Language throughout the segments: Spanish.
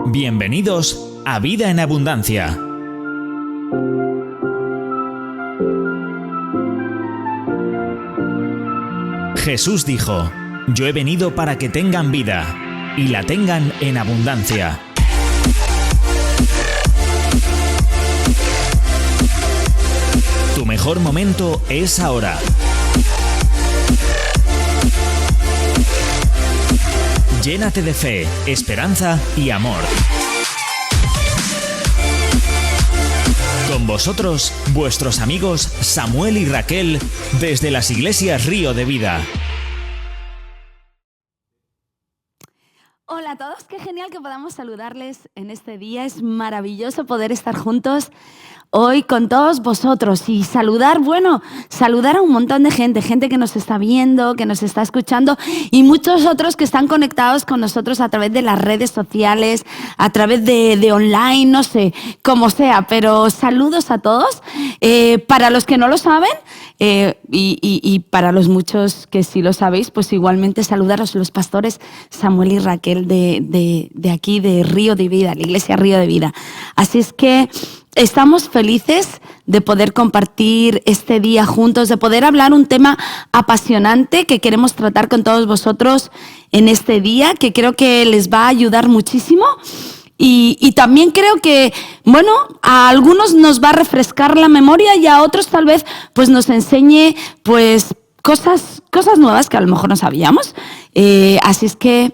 Bienvenidos a Vida en Abundancia. Jesús dijo: yo he venido para que tengan vida y la tengan en abundancia. Tu mejor momento es ahora. Llénate de fe, esperanza y amor. Con vosotros, vuestros amigos Samuel y Raquel, desde las iglesias Río de Vida. Hola a todos, qué genial que podamos saludarles en este día. Es maravilloso poder estar juntos hoy con todos vosotros y saludar a un montón de gente que nos está viendo, que nos está escuchando y muchos otros que están conectados con nosotros a través de las redes sociales, a través de online, no sé, como sea, pero saludos a todos. Para los que no lo saben y para los muchos que sí lo sabéis, pues igualmente saludaros los pastores Samuel y Raquel de aquí, de Río de Vida, la iglesia Río de Vida. Así es que estamos felices de poder compartir este día juntos, de poder hablar un tema apasionante que queremos tratar con todos vosotros en este día, que creo que les va a ayudar muchísimo. Y también creo que, a algunos nos va a refrescar la memoria y a otros tal vez pues nos enseñe pues cosas nuevas que a lo mejor no sabíamos. Así es que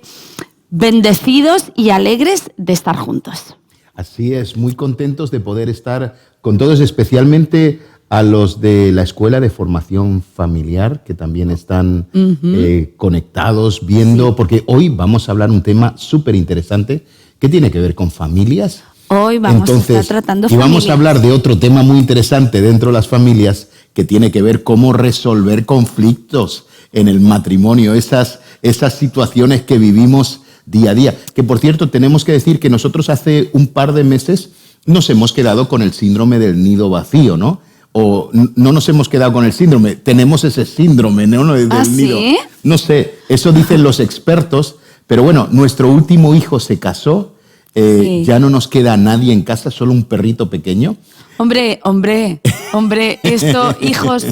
bendecidos y alegres de estar juntos. Así es, muy contentos de poder estar con todos, especialmente a los de la Escuela de Formación Familiar, que también están conectados, viendo, sí, porque hoy vamos a hablar un tema súper interesante que tiene que ver con familias. Hoy vamos a estar tratando familias. Y vamos a hablar de otro tema muy interesante dentro de las familias, que tiene que ver cómo resolver conflictos en el matrimonio, esas situaciones que vivimos día a día. Que, por cierto, tenemos que decir que nosotros hace un par de meses nos hemos quedado con el síndrome del nido vacío, ¿no? O no nos hemos quedado con el síndrome, tenemos ese síndrome, ¿no? Del nido. ¿Sí? No sé, eso dicen los expertos, pero bueno, nuestro último hijo se casó, sí. Ya no nos queda nadie en casa, solo un perrito pequeño. Hombre, esto, hijos,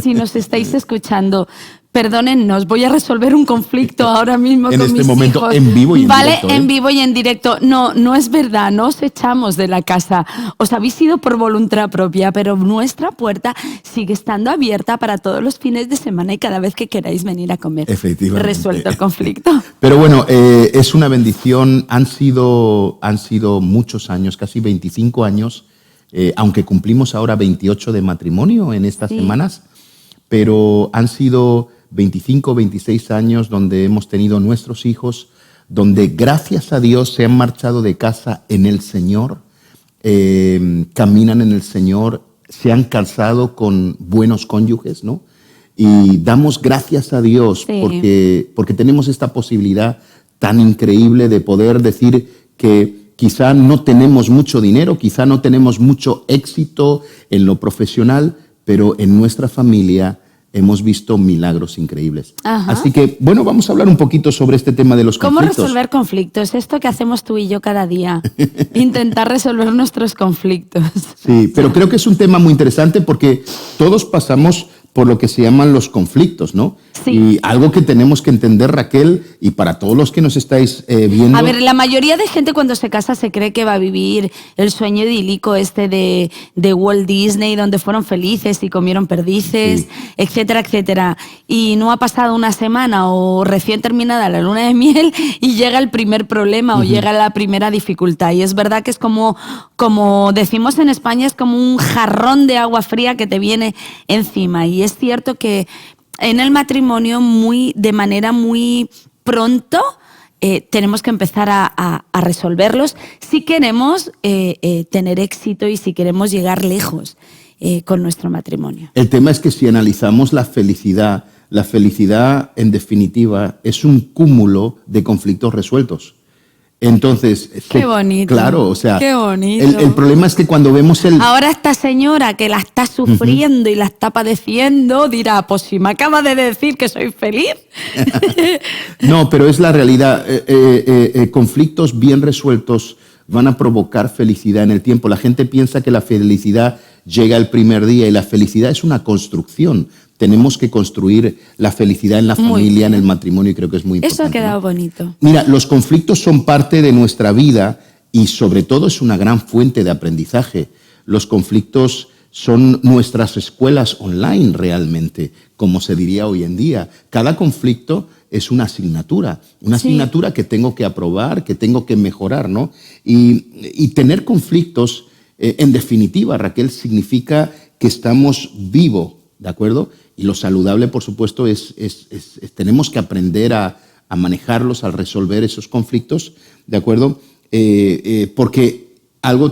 si nos estáis escuchando, perdónennos, voy a resolver un conflicto ahora mismo con mis hijos. En este momento, en vivo y en directo. directo. Vale, en vivo y en directo. No es verdad, no os echamos de la casa. Os habéis ido por voluntad propia, pero nuestra puerta sigue estando abierta para todos los fines de semana y cada vez que queráis venir a comer. Efectivamente. Resuelto el conflicto. Pero bueno, es una bendición. Han sido muchos años, casi 25 años, aunque cumplimos ahora 28 de matrimonio en estas semanas, pero han sido 25, 26 años donde hemos tenido nuestros hijos, donde gracias a Dios se han marchado de casa en el Señor, caminan en el Señor, se han casado con buenos cónyuges, ¿no? Y damos gracias a Dios porque tenemos esta posibilidad tan increíble de poder decir que quizá no tenemos mucho dinero, quizá no tenemos mucho éxito en lo profesional, pero en nuestra familia hemos visto milagros increíbles. Ajá. Así que, vamos a hablar un poquito sobre este tema de los conflictos. ¿Cómo resolver conflictos? Esto que hacemos tú y yo cada día. Intentar resolver nuestros conflictos. Sí, pero creo que es un tema muy interesante porque todos pasamos por lo que se llaman los conflictos, ¿no? Sí. Y algo que tenemos que entender, Raquel, y para todos los que nos estáis viendo... A ver, la mayoría de gente cuando se casa se cree que va a vivir el sueño idílico de Walt Disney, donde fueron felices y comieron perdices, etcétera, etcétera. Y no ha pasado una semana o recién terminada la luna de miel y llega el primer problema o llega la primera dificultad. Y es verdad que es como decimos en España, es como un jarrón de agua fría que te viene encima. Y es cierto que en el matrimonio de manera muy pronto tenemos que empezar a resolverlos si queremos tener éxito y si queremos llegar lejos con nuestro matrimonio. El tema es que si analizamos la felicidad en definitiva es un cúmulo de conflictos resueltos. Entonces, Qué bonito. Claro, o sea, qué bonito. el problema es que cuando vemos Ahora esta señora que la está sufriendo y la está padeciendo dirá, pues si me acaba de decir que soy feliz. No, pero es la realidad. Conflictos bien resueltos van a provocar felicidad en el tiempo. La gente piensa que la felicidad llega el primer día y la felicidad es una construcción. Tenemos que construir la felicidad en la familia, en el matrimonio, y creo que es muy importante. Eso ha quedado ¿no? bonito. Mira, los conflictos son parte de nuestra vida y sobre todo es una gran fuente de aprendizaje. Los conflictos son nuestras escuelas online realmente, como se diría hoy en día. Cada conflicto es una asignatura que tengo que aprobar, que tengo que mejorar, ¿no? Y tener conflictos, en definitiva, Raquel, significa que estamos vivos, ¿de acuerdo? Y lo saludable, por supuesto, tenemos que aprender a manejarlos, a resolver esos conflictos, ¿de acuerdo? Porque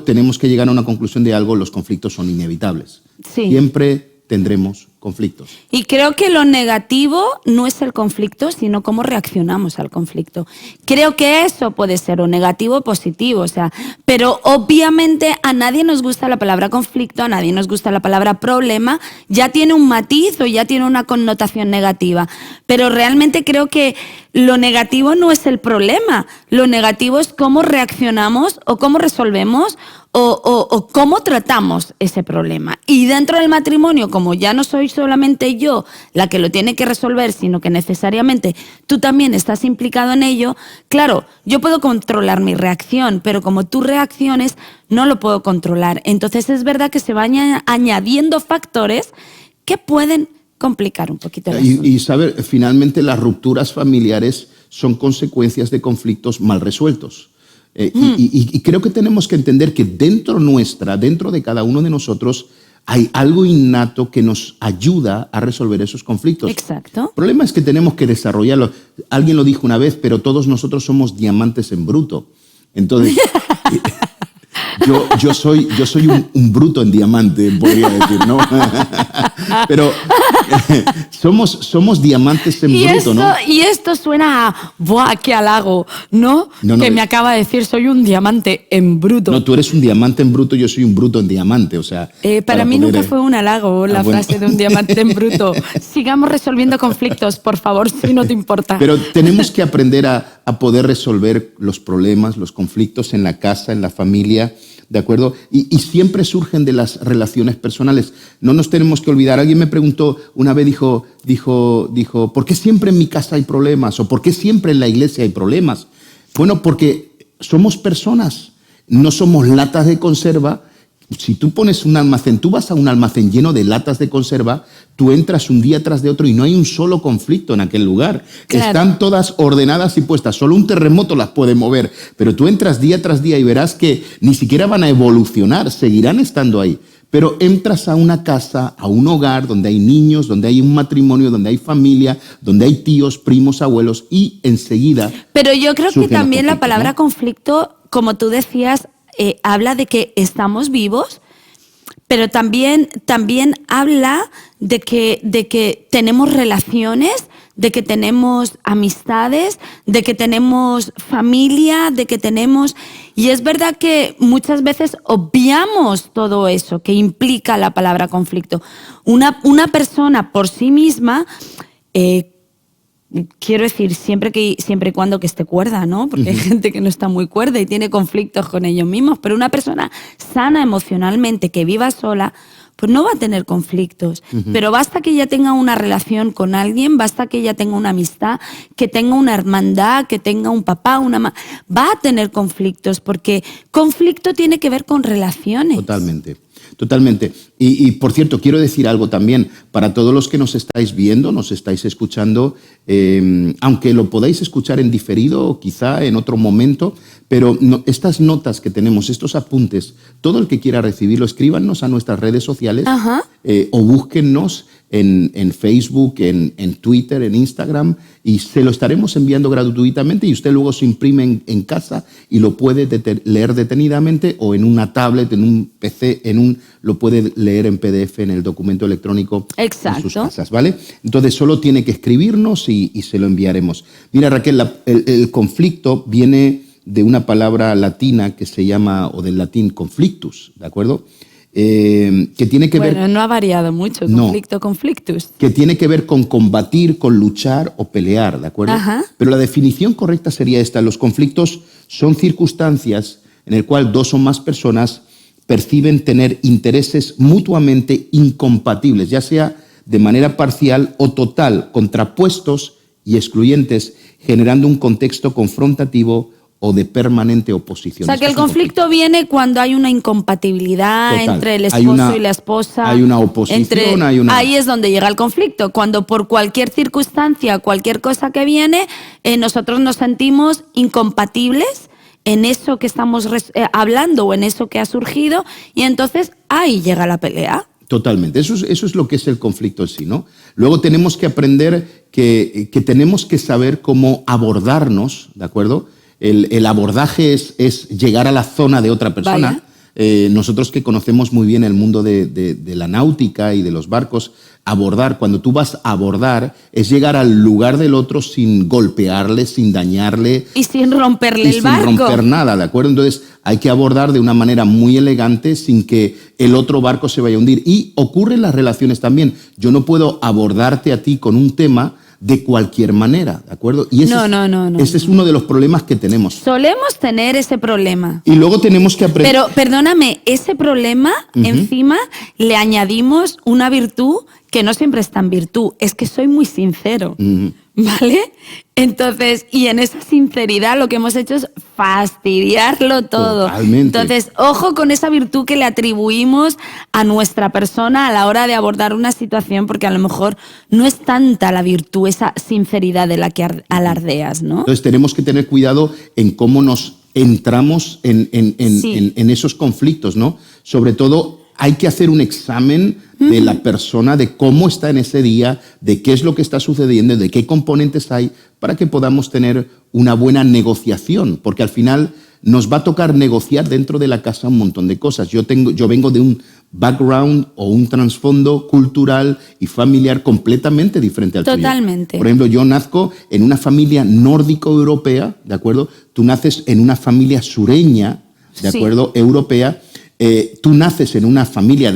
tenemos que llegar a una conclusión de algo, los conflictos son inevitables. Sí. Siempre tendremos conflictos. Y creo que lo negativo no es el conflicto, sino cómo reaccionamos al conflicto. Creo que eso puede ser o negativo o positivo, o sea, pero obviamente a nadie nos gusta la palabra conflicto, a nadie nos gusta la palabra problema, ya tiene un matiz o ya tiene una connotación negativa, pero realmente creo que lo negativo no es el problema, lo negativo es cómo reaccionamos o cómo resolvemos o cómo tratamos ese problema. Y dentro del matrimonio, como ya no soy solamente yo la que lo tiene que resolver, sino que necesariamente tú también estás implicado en ello, claro, yo puedo controlar mi reacción, pero como tú reacciones, no lo puedo controlar. Entonces es verdad que se van añadiendo factores que pueden complicar un poquito el asunto. Y saber, finalmente las rupturas familiares son consecuencias de conflictos mal resueltos. Y creo que tenemos que entender que dentro de cada uno de nosotros, hay algo innato que nos ayuda a resolver esos conflictos. Exacto. El problema es que tenemos que desarrollarlo. Alguien lo dijo una vez, pero todos nosotros somos diamantes en bruto. Entonces, yo soy un bruto en diamante, podría decir, ¿no? Pero somos diamantes en bruto, ¿no? Y esto suena a, ¡buah, qué halago! ¿No? Que me acaba de decir, soy un diamante en bruto. No, tú eres un diamante en bruto, yo soy un bruto en diamante, o sea... para mí nunca fue un halago la frase de un diamante en bruto. Sigamos resolviendo conflictos, por favor, si no te importa. Pero tenemos que aprender a poder resolver los problemas, los conflictos en la casa, en la familia, ¿de acuerdo? Y siempre surgen de las relaciones personales. No nos tenemos que olvidar. Alguien me preguntó, una vez dijo, ¿por qué siempre en mi casa hay problemas? ¿O por qué siempre en la iglesia hay problemas? Bueno, porque somos personas, no somos latas de conserva. Si tú pones un almacén, tú vas a un almacén lleno de latas de conserva, tú entras un día tras de otro y no hay un solo conflicto en aquel lugar. Claro. Están todas ordenadas y puestas, solo un terremoto las puede mover, pero tú entras día tras día y verás que ni siquiera van a evolucionar, seguirán estando ahí. Pero entras a una casa, a un hogar donde hay niños, donde hay un matrimonio, donde hay familia, donde hay tíos, primos, abuelos y enseguida... Pero yo creo que también la palabra conflicto, como tú decías, habla de que estamos vivos, pero también habla de que tenemos relaciones, de que tenemos amistades, de que tenemos familia, de que tenemos... Y es verdad que muchas veces obviamos todo eso que implica la palabra conflicto. Una persona por sí misma... quiero decir, siempre y cuando que esté cuerda, ¿no? Porque hay gente que no está muy cuerda y tiene conflictos con ellos mismos, pero una persona sana emocionalmente que viva sola, pues no va a tener conflictos. Pero basta que ella tenga una relación con alguien, basta que ella tenga una amistad, que tenga una hermandad, que tenga un papá, una mamá, va a tener conflictos, porque conflicto tiene que ver con relaciones. Totalmente. Y por cierto, quiero decir algo también para todos los que nos estáis viendo, nos estáis escuchando, aunque lo podáis escuchar en diferido o quizá en otro momento, pero estas notas que tenemos, estos apuntes, todo el que quiera recibirlo, escríbanos a nuestras redes sociales o búsquennos en Facebook, en Twitter, en Instagram, y se lo estaremos enviando gratuitamente y usted luego se imprime en casa y lo puede leer detenidamente o en una tablet, en un PC, lo puede leer en PDF en el documento electrónico. Exacto. En sus casas, ¿vale? Entonces solo tiene que escribirnos y se lo enviaremos. Mira, Raquel, el conflicto viene de una palabra latina que se llama, o del latín, conflictus, ¿de acuerdo? Que tiene que ver... Bueno, no ha variado mucho, conflicto, conflictus. Que tiene que ver con combatir, con luchar o pelear, ¿de acuerdo? Ajá. Pero la definición correcta sería esta: los conflictos son circunstancias en el cual dos o más personas perciben tener intereses mutuamente incompatibles, ya sea de manera parcial o total, contrapuestos y excluyentes, generando un contexto confrontativo o de permanente oposición. O sea, que el conflicto viene cuando hay una incompatibilidad Total. entre el esposo y la esposa. Hay una oposición, Ahí es donde llega el conflicto. Cuando por cualquier circunstancia, cualquier cosa que viene, nosotros nos sentimos incompatibles en eso que estamos hablando o en eso que ha surgido, y entonces ahí llega la pelea. Totalmente. Eso es lo que es el conflicto en sí, ¿no? Luego tenemos que aprender que tenemos que saber cómo abordarnos, ¿de acuerdo? El abordaje es llegar a la zona de otra persona. Nosotros que conocemos muy bien el mundo de la náutica y de los barcos, cuando tú vas a abordar, es llegar al lugar del otro sin golpearle, sin dañarle. Y sin romperle el barco. Sin romper nada, ¿de acuerdo? Entonces hay que abordar de una manera muy elegante sin que el otro barco se vaya a hundir. Y ocurre en las relaciones también. Yo no puedo abordarte a ti con un tema de cualquier manera, ¿de acuerdo? Y ese ese es uno de los problemas que tenemos. Solemos tener ese problema. Y luego tenemos que aprender... Pero, perdóname, ese problema, encima, le añadimos una virtud que no siempre es tan virtud, es que soy muy sincero, ¿vale? Entonces, y en esa sinceridad lo que hemos hecho es fastidiarlo todo. Totalmente. Entonces, ojo con esa virtud que le atribuimos a nuestra persona a la hora de abordar una situación, porque a lo mejor no es tanta la virtud, esa sinceridad de la que alardeas, ¿no? Entonces tenemos que tener cuidado en cómo nos entramos en esos conflictos, ¿no? Sobre todo hay que hacer un examen de la persona, de cómo está en ese día, de qué es lo que está sucediendo, de qué componentes hay, para que podamos tener una buena negociación, porque al final nos va a tocar negociar dentro de la casa un montón de cosas. Yo vengo de un background o un trasfondo cultural y familiar completamente diferente al tuyo. Totalmente. Por ejemplo, yo nazco en una familia nórdico-europea, ¿de acuerdo? Tú naces en una familia sureña, ¿de acuerdo? Europea. Tú naces en una familia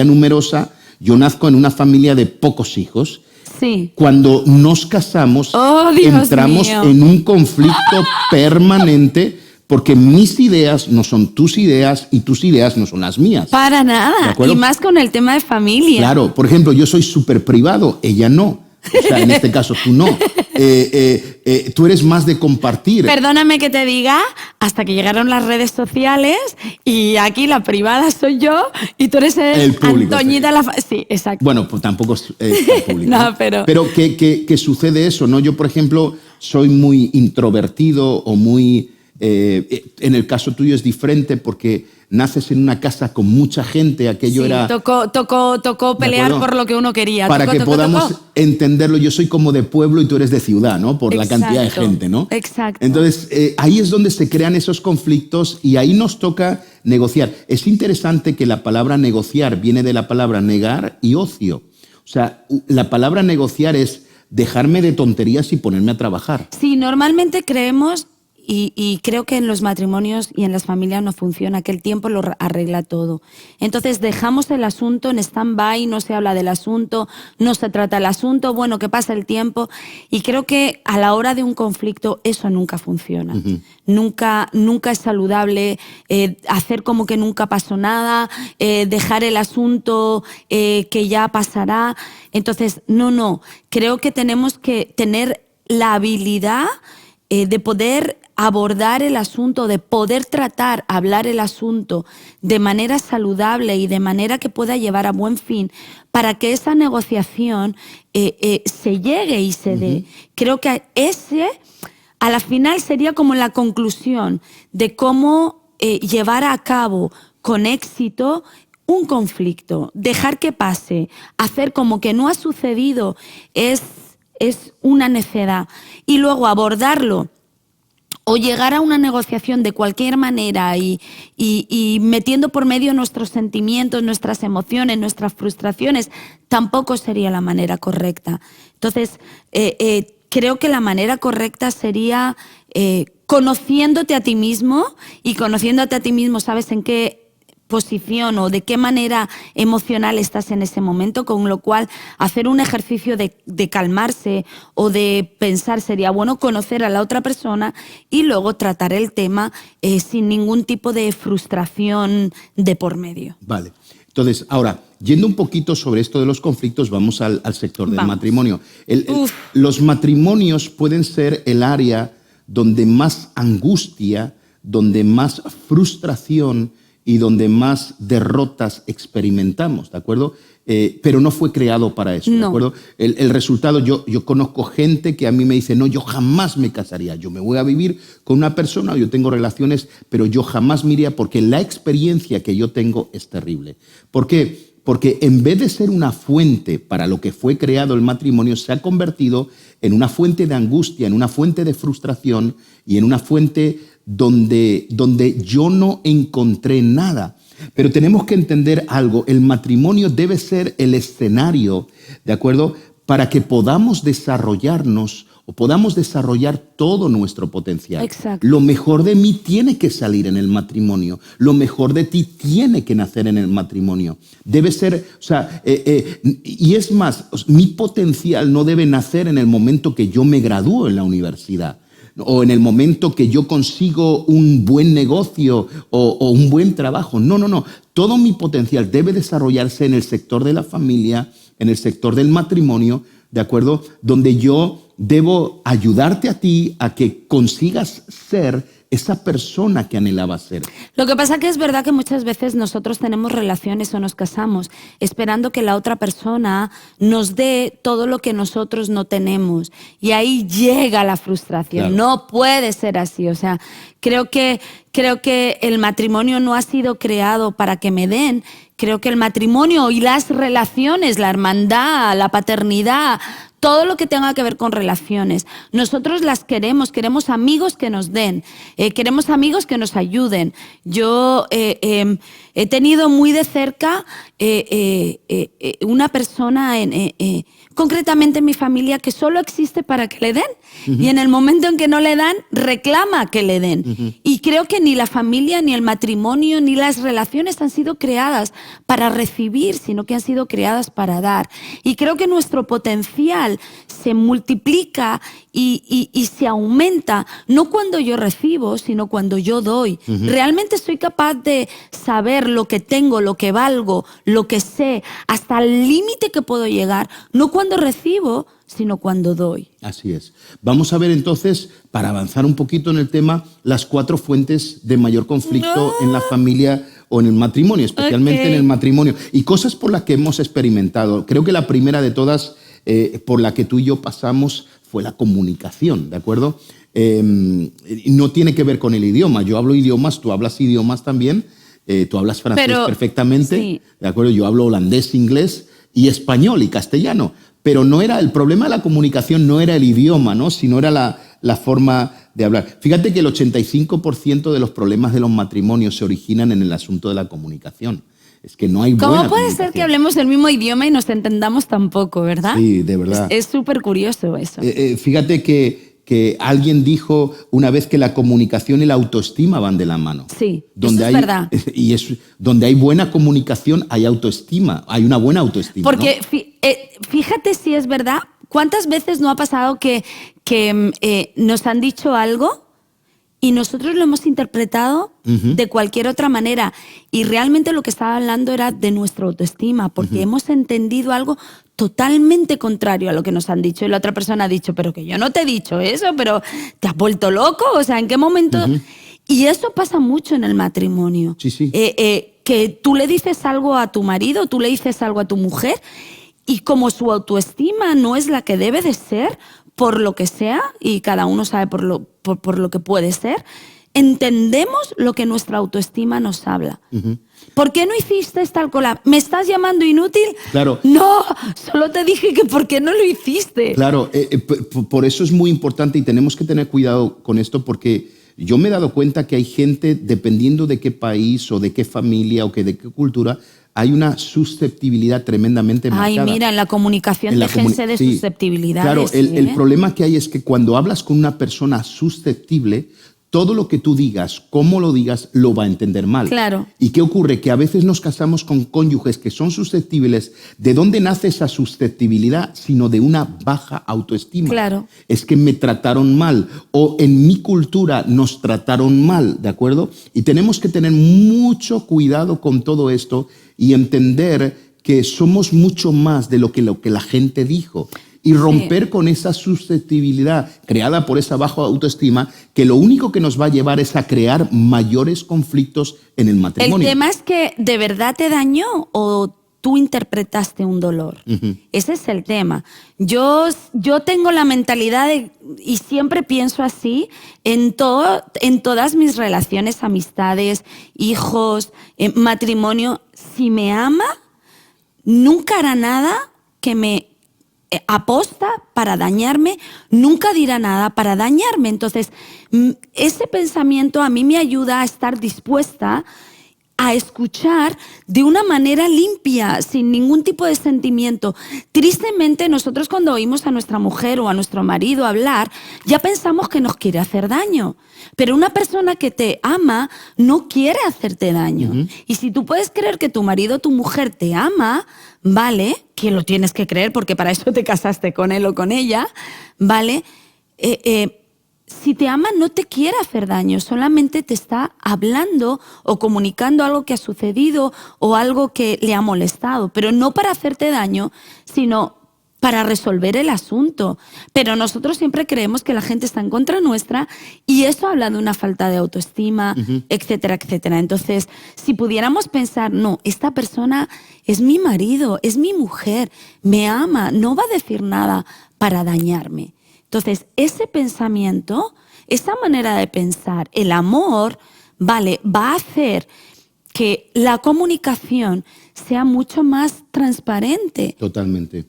numerosa, yo nazco en una familia de pocos hijos. Sí. Cuando nos casamos, entramos en un conflicto permanente, porque mis ideas no son tus ideas y tus ideas no son las mías. Para nada, y más con el tema de familia. Claro, por ejemplo, yo soy súper privado, ella no. O sea, en este caso tú no. Tú eres más de compartir. Perdóname que te diga, hasta que llegaron las redes sociales y aquí la privada soy yo y tú eres el público. Antoñita sí, exacto. Bueno, pues tampoco es público. No, pero que sucede eso, ¿no? Yo, por ejemplo, soy muy introvertido o muy... en el caso tuyo es diferente porque naces en una casa con mucha gente, aquello era... Tocó pelear por lo que uno quería. Para que podamos entenderlo, yo soy como de pueblo y tú eres de ciudad, ¿no? Por la cantidad de gente, ¿no? Exacto. Entonces, ahí es donde se crean esos conflictos y ahí nos toca negociar. Es interesante que la palabra negociar viene de la palabra negar y ocio. O sea, la palabra negociar es dejarme de tonterías y ponerme a trabajar. Sí, normalmente creemos... Y creo que en los matrimonios y en las familias no funciona, que el tiempo lo arregla todo. Entonces dejamos el asunto en stand-by, no se habla del asunto, no se trata el asunto, bueno, que pasa el tiempo. Y creo que a la hora de un conflicto eso nunca funciona. Nunca es saludable hacer como que nunca pasó nada, dejar el asunto que ya pasará. Entonces, no. Creo que tenemos que tener la habilidad de poder abordar el asunto, de poder hablar el asunto de manera saludable y de manera que pueda llevar a buen fin para que esa negociación se llegue y se dé. Creo que a la final sería como la conclusión de cómo llevar a cabo con éxito un conflicto, dejar que pase, hacer como que no ha sucedido es una necedad, y luego abordarlo o llegar a una negociación de cualquier manera y metiendo por medio nuestros sentimientos, nuestras emociones, nuestras frustraciones, tampoco sería la manera correcta. Entonces, creo que la manera correcta sería conociéndote a ti mismo, y conociéndote a ti mismo sabes en qué posición o de qué manera emocional estás en ese momento, con lo cual hacer un ejercicio de calmarse o de pensar sería bueno conocer a la otra persona y luego tratar el tema sin ningún tipo de frustración de por medio. Vale. Entonces, ahora, yendo un poquito sobre esto de los conflictos, vamos al sector del matrimonio. Los matrimonios pueden ser el área donde más angustia, donde más frustración y donde más derrotas experimentamos, ¿de acuerdo? Pero no fue creado para eso, ¿de acuerdo? El resultado, yo conozco gente que a mí me dice, no, yo jamás me casaría, yo me voy a vivir con una persona, yo tengo relaciones, pero yo jamás me iría porque la experiencia que yo tengo es terrible. ¿Por qué? Porque en vez de ser una fuente para lo que fue creado el matrimonio, se ha convertido en una fuente de angustia, en una fuente de frustración y en una fuente donde yo no encontré nada. Pero tenemos que entender algo, el matrimonio debe ser el escenario, ¿de acuerdo?, para que podamos desarrollarnos o podamos desarrollar todo nuestro potencial. Exacto. Lo mejor de mí tiene que salir en el matrimonio, lo mejor de ti tiene que nacer en el matrimonio. Debe ser, o sea, y es más, mi potencial no debe nacer en el momento que yo me gradúo en la universidad, o en el momento que yo consigo un buen negocio o un buen trabajo. No, no, no. Todo mi potencial debe desarrollarse en el sector de la familia, en el sector del matrimonio, ¿de acuerdo? Donde yo debo ayudarte a ti a que consigas ser esa persona que anhelaba ser. Lo que pasa que es verdad que muchas veces nosotros tenemos relaciones o nos casamos esperando que la otra persona nos dé todo lo que nosotros no tenemos. Y ahí llega la frustración. Claro. No puede ser así. O sea, creo que el matrimonio no ha sido creado para que me den. Creo que el matrimonio y las relaciones, la hermandad, la paternidad, todo lo que tenga que ver con relaciones, nosotros las queremos amigos que nos den, queremos amigos que nos ayuden. Yo he tenido muy de cerca una persona, concretamente en mi familia, que solo existe para que le den. Y en el momento en que no le dan, reclama que le den. Y creo que ni la familia, ni el matrimonio, ni las relaciones han sido creadas para recibir, sino que han sido creadas para dar. Y creo que nuestro potencial se multiplica y se aumenta, no cuando yo recibo, sino cuando yo doy. Realmente soy capaz de saber lo que tengo, lo que valgo, lo que sé, hasta el límite que puedo llegar, no cuando recibo, sino cuando doy. Así es. Vamos a ver entonces, para avanzar un poquito en el tema, las 4 fuentes de mayor conflicto en la familia o en el matrimonio, especialmente en el matrimonio, y cosas por las que hemos experimentado. Creo que la primera de todas por la que tú y yo pasamos fue la comunicación, ¿de acuerdo? No tiene que ver con el idioma. Yo hablo idiomas, tú hablas idiomas también, tú hablas francés perfectamente, sí. ¿De acuerdo? Yo hablo holandés, inglés y español y castellano, pero no era el problema de la comunicación, no era el idioma, ¿no? Sino era la forma de hablar. Fíjate que el 85% de los problemas de los matrimonios se originan en el asunto de la comunicación. Es que no hay buena ¿Cómo puede ser que hablemos el mismo idioma y nos entendamos tan poco, verdad? Sí, de verdad. Es súper curioso eso. Fíjate que alguien dijo una vez que la comunicación y la autoestima van de la mano. Sí, eso es verdad. Y donde hay buena comunicación hay autoestima, hay una buena autoestima. Porque ¿no? Fíjate si es verdad, ¿cuántas veces no ha pasado que nos han dicho algo y nosotros lo hemos interpretado de cualquier otra manera? Y realmente lo que estaba hablando era de nuestra autoestima, porque hemos entendido algo totalmente contrario a lo que nos han dicho. Y la otra persona ha dicho, pero que yo no te he dicho eso, pero ¿te has vuelto loco? O sea, ¿en qué momento? Y eso pasa mucho en el matrimonio. Sí, sí. Que tú le dices algo a tu marido, tú le dices algo a tu mujer, y como su autoestima no es la que debe de ser, por lo que sea, y cada uno sabe por lo que puede ser, entendemos lo que nuestra autoestima nos habla. ¿Por qué no hiciste tal cosa? ¿Me estás llamando inútil? Claro. No, solo te dije que ¿por qué no lo hiciste? Claro, por eso es muy importante y tenemos que tener cuidado con esto, porque yo me he dado cuenta que hay gente, dependiendo de qué país o de qué familia o de qué cultura, hay una susceptibilidad tremendamente marcada. Ay, mira, en la comunicación déjense de susceptibilidades. Claro, el problema que hay es que cuando hablas con una persona susceptible, todo lo que tú digas, cómo lo digas, lo va a entender mal. Claro. ¿Y qué ocurre? Que a veces nos casamos con cónyuges que son susceptibles. ¿De dónde nace esa susceptibilidad? Sino de una baja autoestima. Claro. Es que me trataron mal o en mi cultura nos trataron mal, ¿de acuerdo? Y tenemos que tener mucho cuidado con todo esto y entender que somos mucho más de lo que la gente dijo. Y romper con esa susceptibilidad creada por esa baja autoestima, que lo único que nos va a llevar es a crear mayores conflictos en el matrimonio. El tema es que ¿de verdad te dañó o tú interpretaste un dolor? Ese es el tema. Yo tengo la mentalidad y siempre pienso así en todas mis relaciones, amistades, hijos, matrimonio. Si me ama, nunca hará nada que me aposta para dañarme, nunca dirá nada para dañarme. Entonces, ese pensamiento a mí me ayuda a estar dispuesta a escuchar de una manera limpia, sin ningún tipo de sentimiento. Tristemente, nosotros cuando oímos a nuestra mujer o a nuestro marido hablar, ya pensamos que nos quiere hacer daño. Pero una persona que te ama no quiere hacerte daño. Y si tú puedes creer que tu marido o tu mujer te ama, ¿vale? Que lo tienes que creer porque para eso te casaste con él o con ella, ¿vale? Si te ama, no te quiere hacer daño, solamente te está hablando o comunicando algo que ha sucedido o algo que le ha molestado, pero no para hacerte daño, sino para resolver el asunto. Pero nosotros siempre creemos que la gente está en contra nuestra y eso habla de una falta de autoestima, etcétera, etcétera. Entonces, si pudiéramos pensar, no, esta persona es mi marido, es mi mujer, me ama, no va a decir nada para dañarme. Entonces, ese pensamiento, esa manera de pensar, el amor, vale, va a hacer que la comunicación sea mucho más transparente. Totalmente.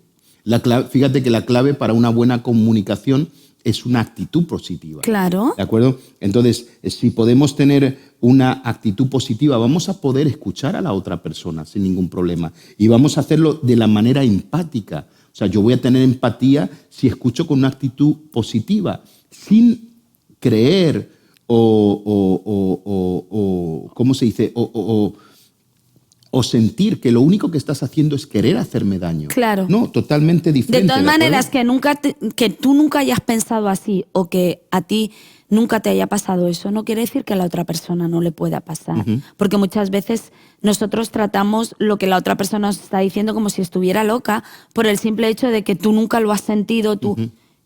Fíjate que la clave para una buena comunicación es una actitud positiva. Claro. ¿De acuerdo? Entonces, si podemos tener una actitud positiva, vamos a poder escuchar a la otra persona sin ningún problema. Y vamos a hacerlo de la manera empática. O sea, yo voy a tener empatía si escucho con una actitud positiva, sin creer ¿cómo se dice? O sentir que lo único que estás haciendo es querer hacerme daño. Claro. No, totalmente diferente. De todas maneras, que tú nunca hayas pensado así o que a ti nunca te haya pasado eso, no quiere decir que a la otra persona no le pueda pasar. Porque muchas veces nosotros tratamos lo que la otra persona nos está diciendo como si estuviera loca por el simple hecho de que tú nunca lo has sentido, tú...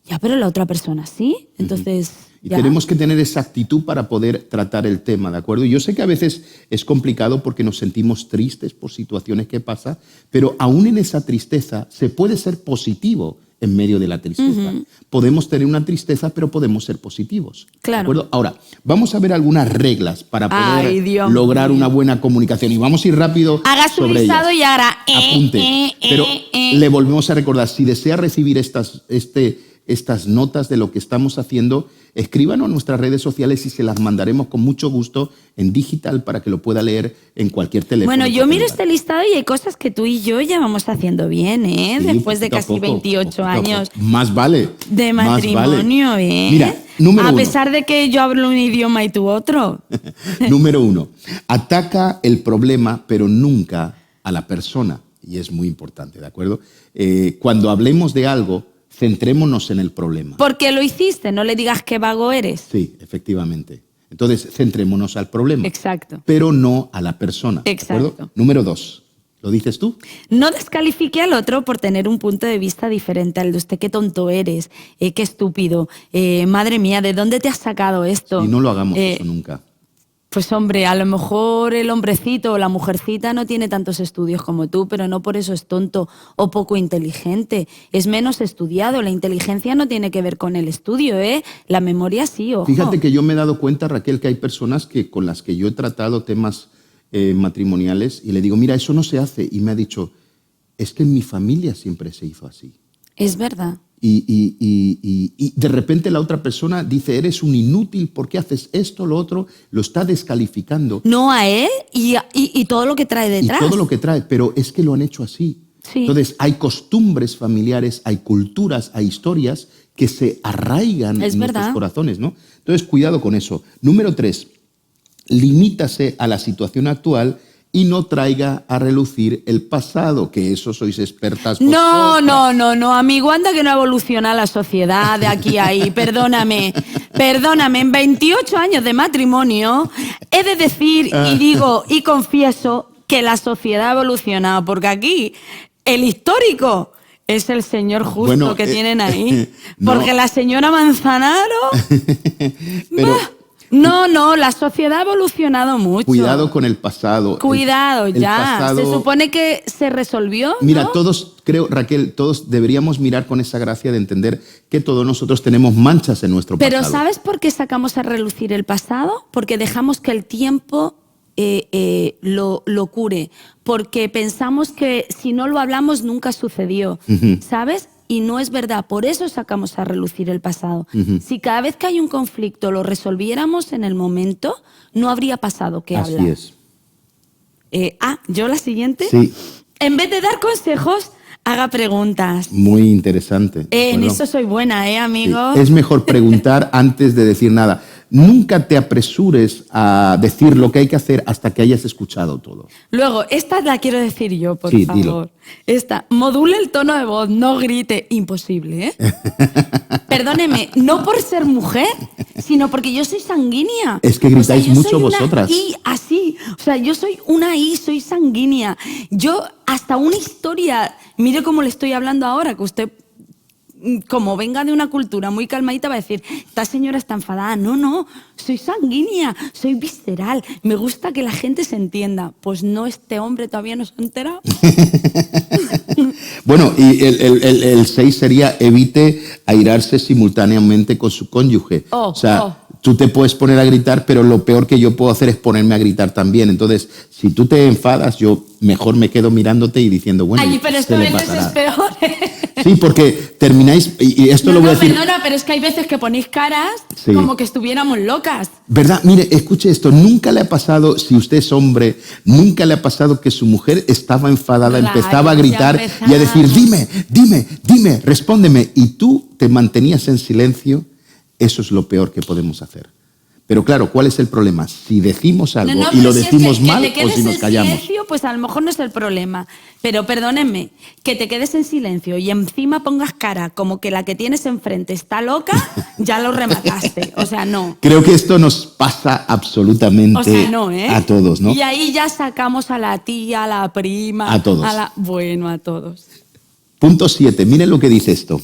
Ya, pero la otra persona sí. Entonces... Y tenemos que tener esa actitud para poder tratar el tema, ¿de acuerdo? Yo sé que a veces es complicado porque nos sentimos tristes por situaciones que pasan, pero aún en esa tristeza se puede ser positivo en medio de la tristeza. Podemos tener una tristeza, pero podemos ser positivos. Claro. ¿De acuerdo? Ahora, vamos a ver algunas reglas para poder lograr una buena comunicación. Y vamos a ir rápido Haga su sobre listado ellas. y ahora... Apunte. Pero le volvemos a recordar, si desea recibir estas notas de lo que estamos haciendo, escríbanos a nuestras redes sociales y se las mandaremos con mucho gusto en digital para que lo pueda leer en cualquier teléfono. Bueno, yo miro este listado y hay cosas que tú y yo ya vamos haciendo bien, ¿eh? Sí, después de casi 28 años más vale. de matrimonio, ¿eh? Mira, número 1. A pesar de que yo hablo un idioma y tú otro. Número 1. Ataca el problema, pero nunca a la persona. Y es muy importante, ¿de acuerdo? Cuando hablemos de algo, centrémonos en el problema. Porque lo hiciste, no le digas qué vago eres. Sí, efectivamente. Entonces, centrémonos al problema. Exacto. Pero no a la persona. Exacto. ¿De acuerdo? Número 2. ¿Lo dices tú? No descalifique al otro por tener un punto de vista diferente al de usted. Qué tonto eres, qué estúpido. Madre mía, ¿de dónde te has sacado esto? Y no lo hagamos eso nunca. Pues hombre, a lo mejor el hombrecito o la mujercita no tiene tantos estudios como tú, pero no por eso es tonto o poco inteligente. Es menos estudiado. La inteligencia no tiene que ver con el estudio, ¿eh? La memoria sí, ojo. Fíjate que yo me he dado cuenta, Raquel, que hay personas con las que yo he tratado temas matrimoniales y le digo, mira, eso no se hace. Y me ha dicho, es que en mi familia siempre se hizo así. Es verdad. Y de repente la otra persona dice, eres un inútil, ¿por qué haces esto, lo otro? Lo está descalificando. No a él y todo lo que trae detrás. Y todo lo que trae, pero es que lo han hecho así. Sí. Entonces, hay costumbres familiares, hay culturas, hay historias que se arraigan Es en verdad. nuestros corazones, ¿no? Entonces, cuidado con eso. Número 3, limítase a la situación actual y no traiga a relucir el pasado, que eso sois expertas No, vosotras. no, amigo, anda que no evoluciona la sociedad de aquí a ahí, perdóname, en 28 años de matrimonio he de decir y digo y confieso que la sociedad ha evolucionado, porque aquí el histórico es el señor justo Bueno, que tienen ahí, no. porque la señora Manzanaro... Pero No, la sociedad ha evolucionado mucho. cuidado con el pasado. Cuidado, El ya. pasado- Se supone que se resolvió, Mira, ¿no? todos, creo, Raquel, todos deberíamos mirar con esa gracia de entender que todos nosotros tenemos manchas en nuestro Pero pasado. ¿sabes por qué sacamos a relucir el pasado? Porque dejamos que el tiempo lo cure. Porque pensamos que si no lo hablamos nunca sucedió, ¿sabes? Y no es verdad. Por eso sacamos a relucir el pasado. Si cada vez que hay un conflicto lo resolviéramos en el momento, no habría pasado que Así hablar. es. ¿Yo la siguiente? Sí. En vez de dar consejos, haga preguntas. Muy interesante. ¿de En acuerdo? eso soy buena, Sí. amigo? Es mejor preguntar antes de decir nada. Nunca te apresures a decir lo que hay que hacer hasta que hayas escuchado todo. Luego, esta la quiero decir yo, por Sí, favor. dilo. Esta, module el tono de voz, no grite. Imposible, ¿eh? Perdóneme, no por ser mujer, sino porque yo soy sanguínea. Es que gritáis yo mucho soy una vosotras. I así. O sea, yo soy una I, soy sanguínea. Yo, hasta una historia, mire cómo le estoy hablando ahora, que usted, como venga de una cultura muy calmadita, va a decir, esta señora está enfadada. No, soy sanguínea, soy visceral. Me gusta que la gente se entienda. Pues no, este hombre todavía no se ha enterado. Bueno, y el 6 sería evite airarse simultáneamente con su cónyuge. Oh, o sea, oh. tú te puedes poner a gritar, pero lo peor que yo puedo hacer es ponerme a gritar también. Entonces, si tú te enfadas, yo mejor me quedo mirándote y diciendo, bueno, Ay, pero se esto a le veces es pasará. peor. Sí, porque termináis, y esto lo voy a decir... Perdona, pero es que hay veces que ponéis caras Sí. como que estuviéramos locas. ¿Verdad? Mire, escuche esto, nunca le ha pasado, si usted es hombre, nunca le ha pasado que su mujer estaba enfadada, Rayos, empezaba a ya gritar y a decir, dime, respóndeme, y tú te mantenías en silencio. Eso es lo peor que podemos hacer. Pero claro, ¿cuál es el problema? Si decimos algo y pero lo si es decimos que mal te o quedes si nos en callamos. silencio, pues a lo mejor no es el problema. Pero perdónenme, que te quedes en silencio y encima pongas cara como que la que tienes enfrente está loca, ya lo remataste. O sea, no. Creo que esto nos pasa absolutamente O sea, no, ¿eh? a todos, ¿no? Y ahí ya sacamos a la tía, a la prima. A todos. Bueno, a todos. Punto 7, miren lo que dice esto.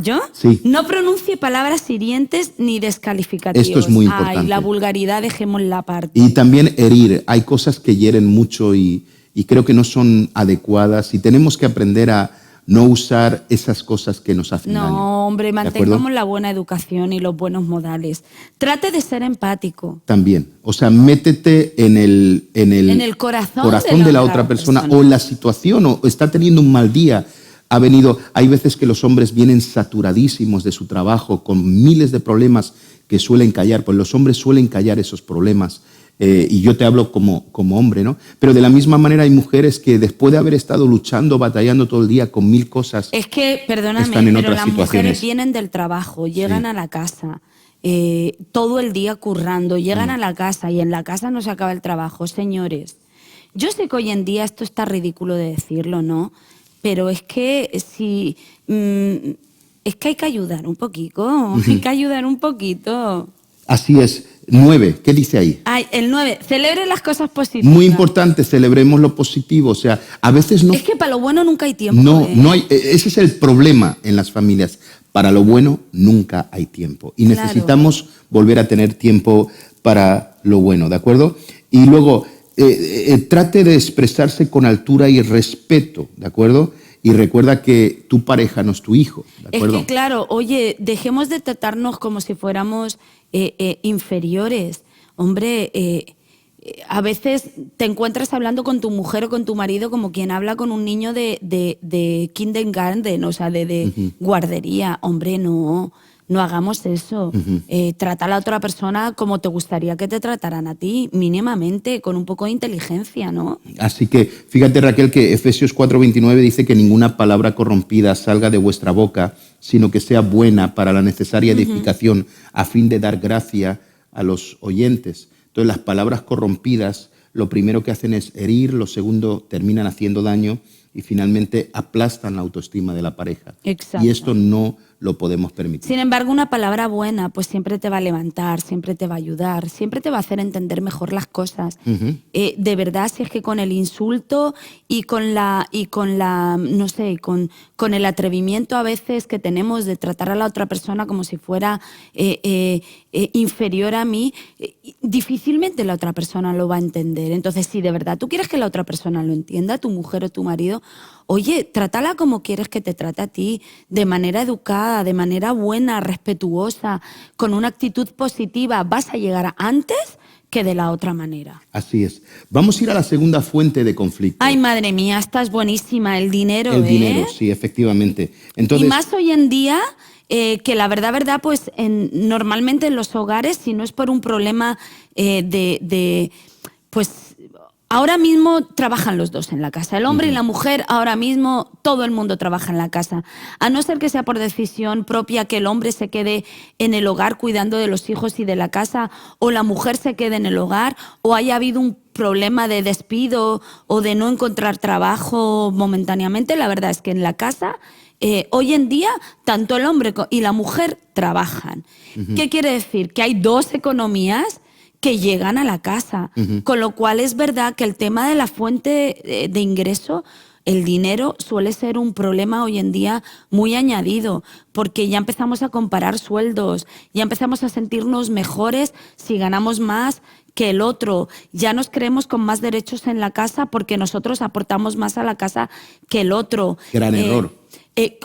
¿Yo? Sí. No pronuncie palabras hirientes ni descalificativas. Esto es muy importante. Ay, la vulgaridad dejémosla aparte. Y también herir. Hay cosas que hieren mucho y creo que no son adecuadas y tenemos que aprender a no usar esas cosas que nos hacen daño. No, hombre, ¿De acuerdo? mantengamos la buena educación y los buenos modales. Trate de ser empático. También. O sea, métete en el corazón de la otra persona o en la situación o está teniendo un mal día. Hay veces que los hombres vienen saturadísimos de su trabajo con miles de problemas que suelen callar, pues los hombres suelen callar esos problemas. Y yo te hablo como hombre, ¿no? Pero de la misma manera hay mujeres que después de haber estado luchando, batallando todo el día con mil cosas, Es que, perdóname, están en pero otras las situaciones. mujeres vienen del trabajo, llegan a la casa, todo el día currando, llegan a la casa y en la casa no se acaba el trabajo. Señores, yo sé que hoy en día esto está ridículo de decirlo, ¿no? Pero es que es que hay que ayudar un poquito, hay que ayudar un poquito. Así es. 9, ¿qué dice ahí? Ay, el 9, celebre las cosas positivas. Muy importante, celebremos lo positivo. O sea, a veces no... Es que para lo bueno nunca hay tiempo. No hay, ese es el problema en las familias. Para lo bueno nunca hay tiempo. Y Claro. necesitamos volver a tener tiempo para lo bueno, ¿de acuerdo? Y luego, trate de expresarse con altura y respeto, ¿de acuerdo? Y recuerda que tu pareja no es tu hijo, ¿de acuerdo? Es que claro, oye, dejemos de tratarnos como si fuéramos inferiores. Hombre, a veces te encuentras hablando con tu mujer o con tu marido como quien habla con un niño de kindergarten, o sea, de guardería. Hombre, no. no hagamos eso. Trata a la otra persona como te gustaría que te trataran a ti, mínimamente, con un poco de inteligencia, ¿no? Así que fíjate, Raquel, que Efesios 4:29 dice que ninguna palabra corrompida salga de vuestra boca, sino que sea buena para la necesaria edificación, a fin de dar gracia a los oyentes. Entonces, las palabras corrompidas, lo primero que hacen es herir, lo segundo, terminan haciendo daño y finalmente aplastan la autoestima de la pareja. Exacto. Y esto no lo podemos permitir. Sin embargo, una palabra buena pues siempre te va a levantar, siempre te va a ayudar, siempre te va a hacer entender mejor las cosas. De verdad, si es que con el insulto y con no sé, con el atrevimiento a veces que tenemos de tratar a la otra persona como si fuera inferior a mí, difícilmente la otra persona lo va a entender. Entonces, si de verdad tú quieres que la otra persona lo entienda, tu mujer o tu marido, oye, trátala como quieres que te trate a ti, de manera educada, de manera buena, respetuosa, con una actitud positiva. Vas a llegar antes que de la otra manera. Así es. Vamos a ir a la segunda fuente de conflicto. Ay, madre mía, esta es buenísima, el dinero, El dinero, sí, efectivamente. Entonces, y más hoy en día, que la verdad, pues normalmente en los hogares, si no es por un problema pues ahora mismo trabajan los dos en la casa. El hombre y la mujer, ahora mismo todo el mundo trabaja en la casa. A no ser que sea por decisión propia que el hombre se quede en el hogar cuidando de los hijos y de la casa, o la mujer se quede en el hogar, o haya habido un problema de despido o de no encontrar trabajo momentáneamente. La verdad es que en la casa, hoy en día, tanto el hombre y la mujer trabajan. ¿Qué quiere decir? Que hay dos economías que llegan a la casa, con lo cual es verdad que el tema de la fuente de ingreso, el dinero, suele ser un problema hoy en día muy añadido, porque ya empezamos a comparar sueldos, ya empezamos a sentirnos mejores si ganamos más que el otro, ya nos creemos con más derechos en la casa porque nosotros aportamos más a la casa que el otro. Gran error.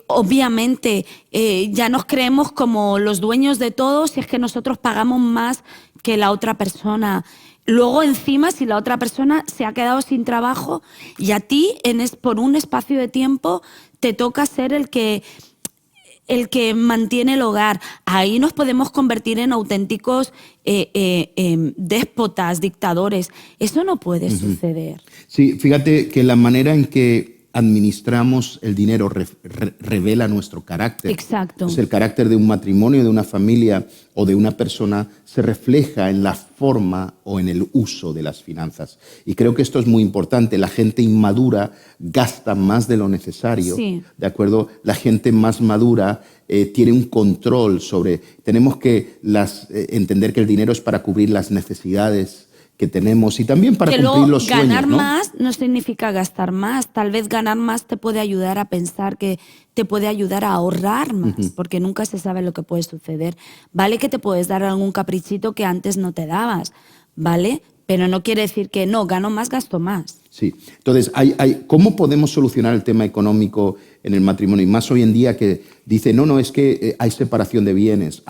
Obviamente, ya nos creemos como los dueños de todo si es que nosotros pagamos más que la otra persona. Luego, encima, si la otra persona se ha quedado sin trabajo y a ti, por un espacio de tiempo, te toca ser el que mantiene el hogar. Ahí nos podemos convertir en auténticos déspotas, dictadores. Eso no puede suceder. Sí, fíjate que la manera en que administramos el dinero revela nuestro carácter. Exacto. Pues el carácter de un matrimonio, de una familia o de una persona se refleja en la forma o en el uso de las finanzas. Y creo que esto es muy importante. La gente inmadura gasta más de lo necesario. Sí. ¿De acuerdo? La gente más madura tiene un control sobre... Tenemos que entender que el dinero es para cubrir las necesidades que tenemos y también para cumplir los sueños, ganar ¿no? más no significa gastar más. Tal vez ganar más te puede ayudar a pensar, que te puede ayudar a ahorrar más, porque nunca se sabe lo que puede suceder. Vale que te puedes dar algún caprichito que antes no te dabas, ¿vale? Pero no quiere decir que no, gano más, gasto más. Sí. Entonces, ¿cómo podemos solucionar el tema económico en el matrimonio? Y más hoy en día que dice, no, es que hay separación de bienes.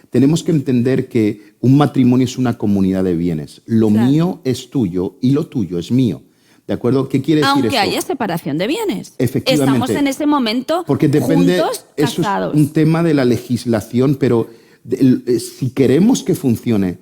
Tenemos que entender que un matrimonio es una comunidad de bienes. Lo mío es tuyo y lo tuyo es mío. ¿De acuerdo? ¿Qué quiere decir Aunque esto? haya separación de bienes. Efectivamente. Estamos en ese momento porque depende, juntos, eso casados. es un tema de la legislación, pero si queremos que funcione,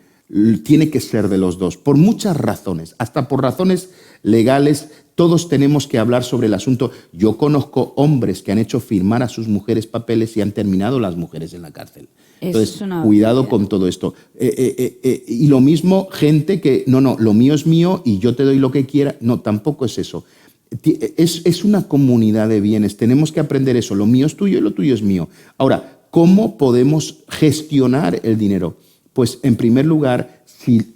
tiene que ser de los dos, por muchas razones, hasta por razones legales. Todos tenemos que hablar sobre el asunto. Yo conozco hombres que han hecho firmar a sus mujeres papeles y han terminado las mujeres en la cárcel. Entonces, cuidado con todo esto. Y lo mismo, gente que, no, lo mío es mío y yo te doy lo que quiera. No, tampoco es eso. Es una comunidad de bienes. Tenemos que aprender eso. Lo mío es tuyo y lo tuyo es mío. Ahora, ¿cómo podemos gestionar el dinero? Pues, en primer lugar, si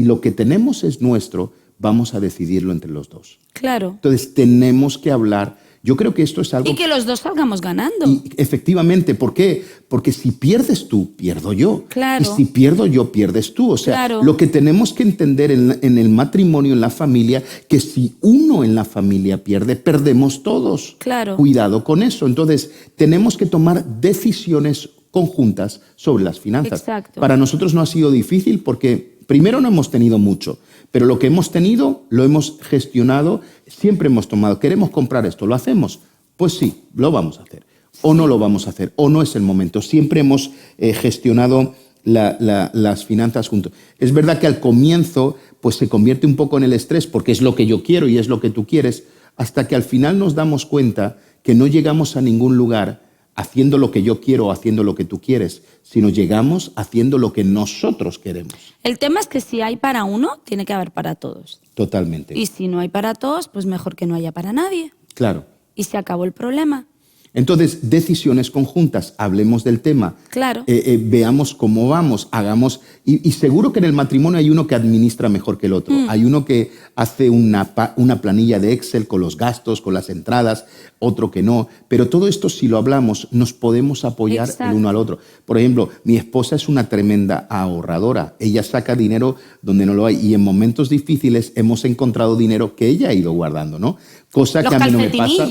lo que tenemos es nuestro, vamos a decidirlo entre los dos. Claro. Entonces, tenemos que hablar. Yo creo que esto es algo... Y que los dos salgamos ganando. Y efectivamente, ¿por qué? Porque si pierdes tú, pierdo yo. Claro. Y si pierdo yo, pierdes tú. O sea, claro. Lo que tenemos que entender en el matrimonio, en la familia, que si uno en la familia pierde, perdemos todos. Claro. Cuidado con eso. Entonces, tenemos que tomar decisiones conjuntas sobre las finanzas. Exacto. Para nosotros no ha sido difícil porque primero no hemos tenido mucho, pero lo que hemos tenido lo hemos gestionado, siempre hemos tomado, queremos comprar esto, ¿lo hacemos? Pues sí, lo vamos a hacer. o no lo vamos a hacer, o no es el momento. Siempre hemos gestionado las finanzas juntos. Es verdad que al comienzo pues se convierte un poco en el estrés porque es lo que yo quiero y es lo que tú quieres, hasta que al final nos damos cuenta que no llegamos a ningún lugar haciendo lo que yo quiero o haciendo lo que tú quieres, sino llegamos haciendo lo que nosotros queremos. El tema es que si hay para uno, tiene que haber para todos. Totalmente. Y si no hay para todos, pues mejor que no haya para nadie. Claro. Y se acabó el problema. Entonces, decisiones conjuntas, hablemos del tema, Claro. veamos cómo vamos, hagamos... Y seguro que en el matrimonio hay uno que administra mejor que el otro. Hay uno que hace una planilla de Excel con los gastos, con las entradas, otro que no. Pero todo esto, si lo hablamos, nos podemos apoyar el uno al otro. Por ejemplo, mi esposa es una tremenda ahorradora. Ella saca dinero donde no lo hay. Y en momentos difíciles hemos encontrado dinero que ella ha ido guardando, ¿no? Cosa que a mí no me pasa.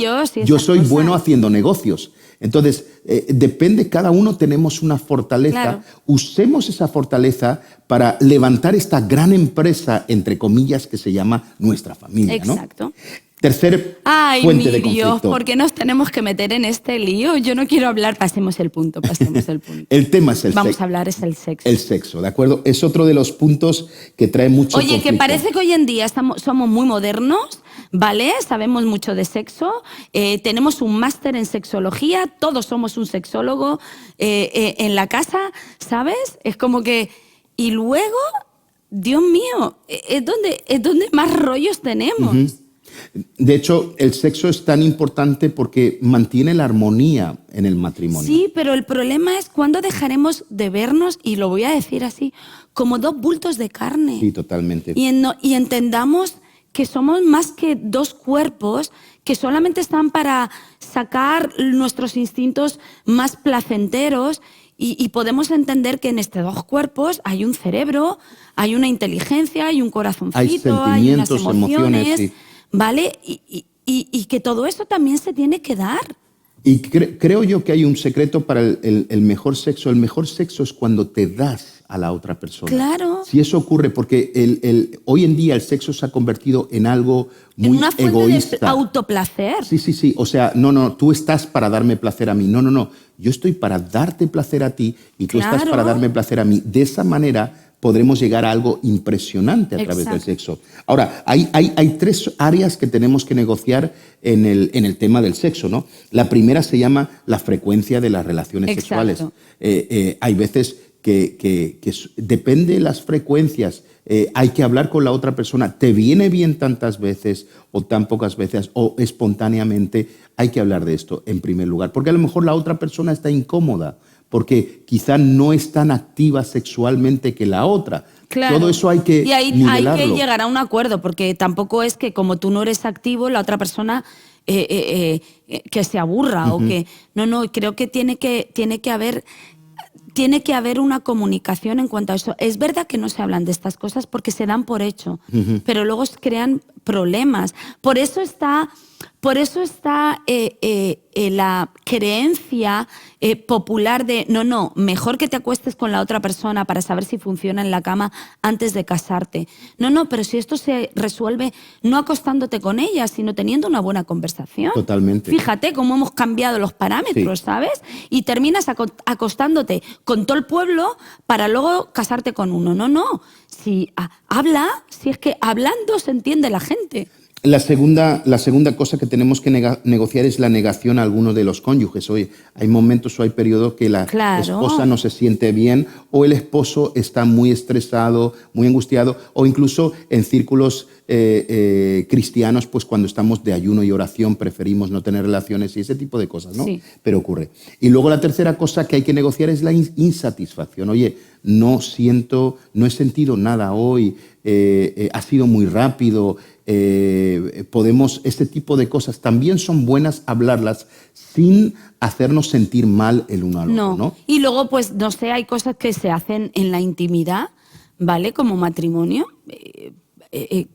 Yo soy bueno haciendo negocios. Entonces, depende, cada uno tenemos una fortaleza. Claro. Usemos esa fortaleza para levantar esta gran empresa, entre comillas, que se llama nuestra familia. Exacto. ¿No? Tercer fuente de conflicto. Dios, ¿por qué nos tenemos que meter en este lío? Yo no quiero hablar, pasemos el punto. El tema es el sexo. Vamos a hablar, es el sexo. El sexo, ¿de acuerdo? Es otro de los puntos que trae mucho conflicto. Oye, que parece que hoy en día somos muy modernos, ¿vale? Sabemos mucho de sexo, tenemos un máster en sexología, todos somos un sexólogo en la casa, ¿sabes? Es como que... Y luego, Dios mío, es donde más rollos tenemos. De hecho, el sexo es tan importante porque mantiene la armonía en el matrimonio. Sí, pero el problema es cuándo dejaremos de vernos, y lo voy a decir así, como dos bultos de carne. Sí, totalmente. Y entendamos que somos más que dos cuerpos que solamente están para sacar nuestros instintos más placenteros, y podemos entender que en estos dos cuerpos hay un cerebro, hay una inteligencia, hay un corazoncito, hay unas emociones, sí. ¿Vale? Y que todo eso también se tiene que dar. Y creo yo que hay un secreto para el mejor sexo. El mejor sexo es cuando te das a la otra persona. Claro. Si eso ocurre, porque hoy en día el sexo se ha convertido en algo muy egoísta. En una fuente de autoplacer. Sí. O sea, no, tú estás para darme placer a mí. No. Yo estoy para darte placer a ti y tú estás para darme placer a mí. De esa manera podremos llegar a algo impresionante a través del sexo. Ahora, hay tres áreas que tenemos que negociar en el tema del sexo, ¿no? La primera se llama la frecuencia de las relaciones sexuales. Hay veces que depende de las frecuencias. Hay que hablar con la otra persona. ¿Te viene bien tantas veces o tan pocas veces o espontáneamente? Hay que hablar de esto en primer lugar, porque a lo mejor la otra persona está incómoda, porque quizá no es tan activa sexualmente que la otra. Claro. Todo eso hay que nivelarlo. Hay que llegar a un acuerdo, porque tampoco es que como tú no eres activo, la otra persona que se aburra o que... No, creo que tiene que haber una comunicación en cuanto a eso. Es verdad que no se hablan de estas cosas porque se dan por hecho, pero luego se crean problemas. Por eso está la creencia popular de no, mejor que te acuestes con la otra persona para saber si funciona en la cama antes de casarte. No, pero si esto se resuelve no acostándote con ella, sino teniendo una buena conversación. Totalmente. Fíjate cómo hemos cambiado los parámetros, ¿sabes? Y terminas acostándote con todo el pueblo para luego casarte con uno. No. Si es que hablando se entiende la gente. La segunda cosa que tenemos que negociar es la negación a alguno de los cónyuges. Oye, hay momentos o hay periodos que la esposa no se siente bien o el esposo está muy estresado, muy angustiado, o incluso en círculos cristianos, pues cuando estamos de ayuno y oración preferimos no tener relaciones y ese tipo de cosas, ¿no? Sí. Pero ocurre. Y luego la tercera cosa que hay que negociar es la insatisfacción. Oye, no he sentido nada hoy, ha sido muy rápido. Este tipo de cosas también son buenas hablarlas sin hacernos sentir mal el uno al otro, ¿no? Y luego, pues, no sé, hay cosas que se hacen en la intimidad, ¿vale? Como matrimonio,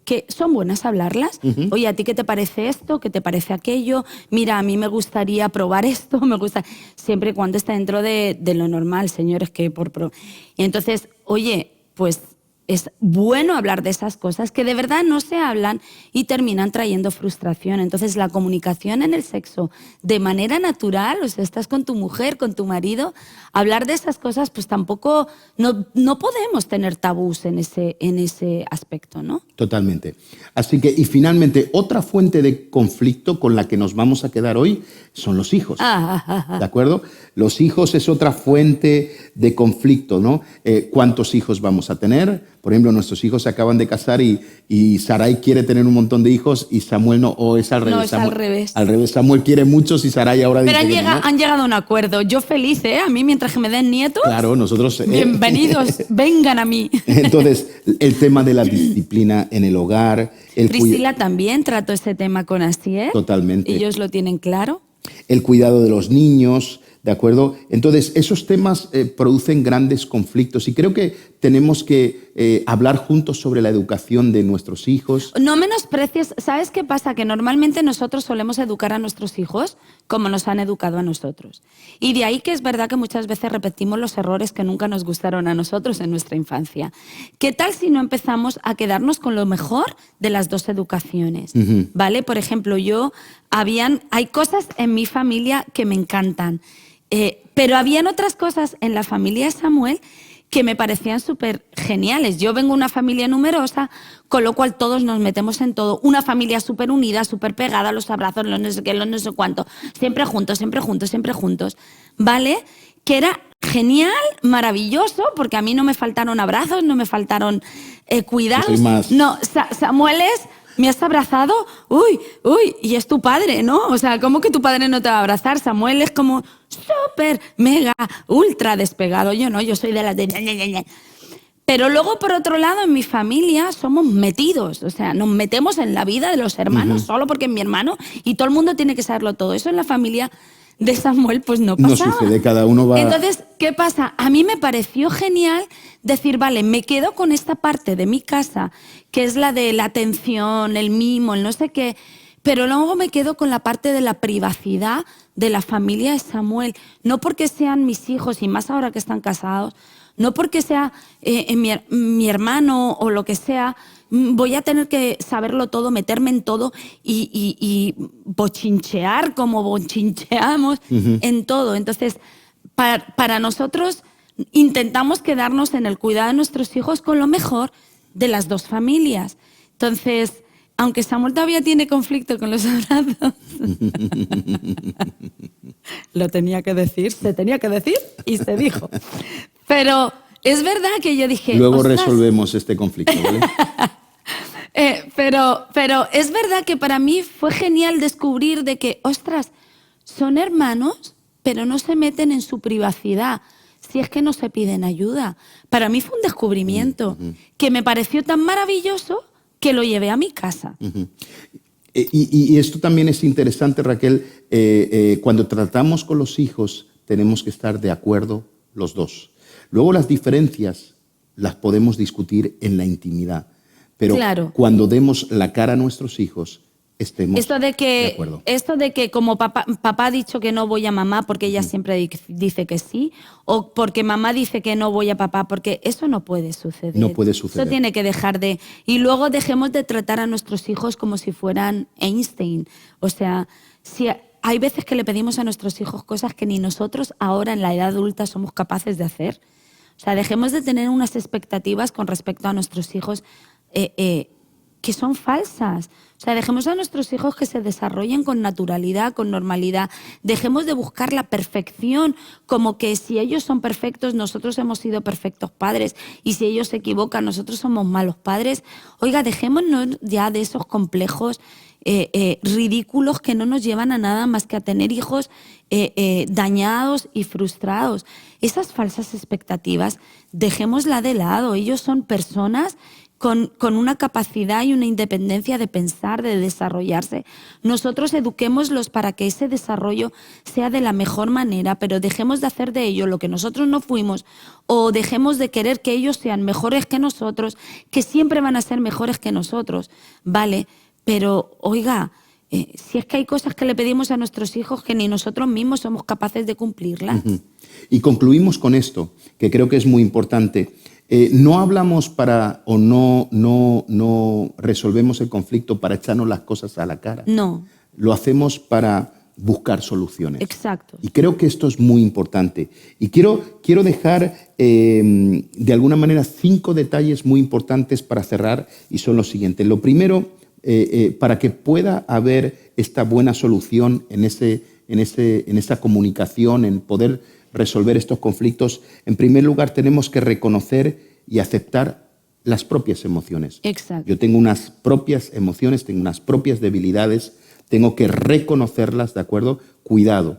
que son buenas hablarlas. Oye, ¿a ti qué te parece esto? ¿Qué te parece aquello? Mira, a mí me gustaría probar esto, siempre y cuando esté dentro de lo normal, señores, Y entonces, oye, pues es bueno hablar de esas cosas que de verdad no se hablan y terminan trayendo frustración. Entonces, la comunicación en el sexo de manera natural, o sea, estás con tu mujer, con tu marido, hablar de esas cosas, pues tampoco, no podemos tener tabús en ese aspecto, ¿no? Totalmente. Así que, y finalmente, otra fuente de conflicto con la que nos vamos a quedar hoy son los hijos. ¿De acuerdo? Los hijos es otra fuente de conflicto, ¿no? ¿Cuántos hijos vamos a tener? Por ejemplo, nuestros hijos se acaban de casar y Sarai quiere tener un montón de hijos y Samuel no, o es al revés. No, es al revés. Al revés, Samuel quiere muchos y Sarai ahora Pero dice que no. han llegado a un acuerdo. Yo feliz, ¿eh? A mí, mientras que me den nietos. Claro, nosotros... Bienvenidos, vengan a mí. Entonces, el tema de la disciplina en el hogar... Priscila también trató ese tema con Asier. Totalmente. Ellos lo tienen claro. El cuidado de los niños, ¿de acuerdo? Entonces, esos temas producen grandes conflictos y creo que tenemos que hablar juntos sobre la educación de nuestros hijos. No menosprecies. ¿Sabes qué pasa? Que normalmente nosotros solemos educar a nuestros hijos como nos han educado a nosotros. Y de ahí que es verdad que muchas veces repetimos los errores que nunca nos gustaron a nosotros en nuestra infancia. ¿Qué tal si no empezamos a quedarnos con lo mejor de las dos educaciones? ¿Vale? Por ejemplo, hay cosas en mi familia que me encantan. Pero habían otras cosas en la familia de Samuel que me parecían súper geniales. Yo vengo de una familia numerosa, con lo cual todos nos metemos en todo. Una familia súper unida, súper pegada, los abrazos, los no sé qué, los no sé cuánto. Siempre juntos, siempre juntos, siempre juntos. ¿Vale? Que era genial, maravilloso, porque a mí no me faltaron abrazos, no me faltaron cuidados. No, Samuel es... ¿Me has abrazado? Uy, y es tu padre, ¿no? O sea, ¿cómo que tu padre no te va a abrazar? Samuel es como súper, mega, ultra despegado. Yo no, yo soy de las de... Pero luego, por otro lado, en mi familia somos metidos. O sea, nos metemos en la vida de los hermanos solo porque es mi hermano y todo el mundo tiene que saberlo todo. Eso en la familia de Samuel pues no pasaba. No sucede, cada uno va... Entonces, ¿qué pasa? A mí me pareció genial decir, vale, me quedo con esta parte de mi casa, que es la de la atención, el mimo, el no sé qué, pero luego me quedo con la parte de la privacidad de la familia de Samuel. No porque sean mis hijos, y más ahora que están casados, no porque sea mi hermano o lo que sea, voy a tener que saberlo todo, meterme en todo y bochinchear como bochincheamos en todo. Entonces, para nosotros intentamos quedarnos en el cuidado de nuestros hijos con lo mejor de las dos familias. Entonces, aunque Samuel todavía tiene conflicto con los abrazos, lo tenía que decir, se tenía que decir y se dijo. Pero es verdad que yo dije... Luego resolvemos este conflicto, ¿vale? Pero es verdad que para mí fue genial descubrir de que, ostras, son hermanos, pero no se meten en su privacidad, si es que no se piden ayuda. Para mí fue un descubrimiento que me pareció tan maravilloso que lo llevé a mi casa. Y esto también es interesante, Raquel, cuando tratamos con los hijos tenemos que estar de acuerdo los dos. Luego las diferencias las podemos discutir en la intimidad, pero claro, cuando demos la cara a nuestros hijos estemos de acuerdo. Esto de que como papá ha dicho que no voy a mamá porque ella siempre dice que sí, o porque mamá dice que no voy a papá, porque eso no puede suceder. No puede suceder. Eso tiene que dejar de... Y luego dejemos de tratar a nuestros hijos como si fueran Einstein. O sea, si hay veces que le pedimos a nuestros hijos cosas que ni nosotros ahora en la edad adulta somos capaces de hacer. O sea, dejemos de tener unas expectativas con respecto a nuestros hijos que son falsas. O sea, dejemos a nuestros hijos que se desarrollen con naturalidad, con normalidad. Dejemos de buscar la perfección, como que si ellos son perfectos, nosotros hemos sido perfectos padres, y si ellos se equivocan, nosotros somos malos padres. Oiga, dejémonos ya de esos complejos ridículos que no nos llevan a nada más que a tener hijos dañados y frustrados. Esas falsas expectativas, dejémosla de lado. Ellos son personas con una capacidad y una independencia de pensar, de desarrollarse. Nosotros eduquémoslos para que ese desarrollo sea de la mejor manera, pero dejemos de hacer de ellos lo que nosotros no fuimos, o dejemos de querer que ellos sean mejores que nosotros, que siempre van a ser mejores que nosotros, ¿vale? Pero, oiga, si es que hay cosas que le pedimos a nuestros hijos que ni nosotros mismos somos capaces de cumplirlas. Y concluimos con esto, que creo que es muy importante. No hablamos para o no resolvemos el conflicto para echarnos las cosas a la cara. No. Lo hacemos para buscar soluciones. Exacto. Y creo que esto es muy importante. Y quiero dejar de alguna manera 5 detalles muy importantes para cerrar y son los siguientes. Lo primero, para que pueda haber esta buena solución en esa comunicación, en poder resolver estos conflictos, en primer lugar tenemos que reconocer y aceptar las propias emociones. Exacto. Yo tengo unas propias emociones, tengo unas propias debilidades, tengo que reconocerlas, ¿de acuerdo? Cuidado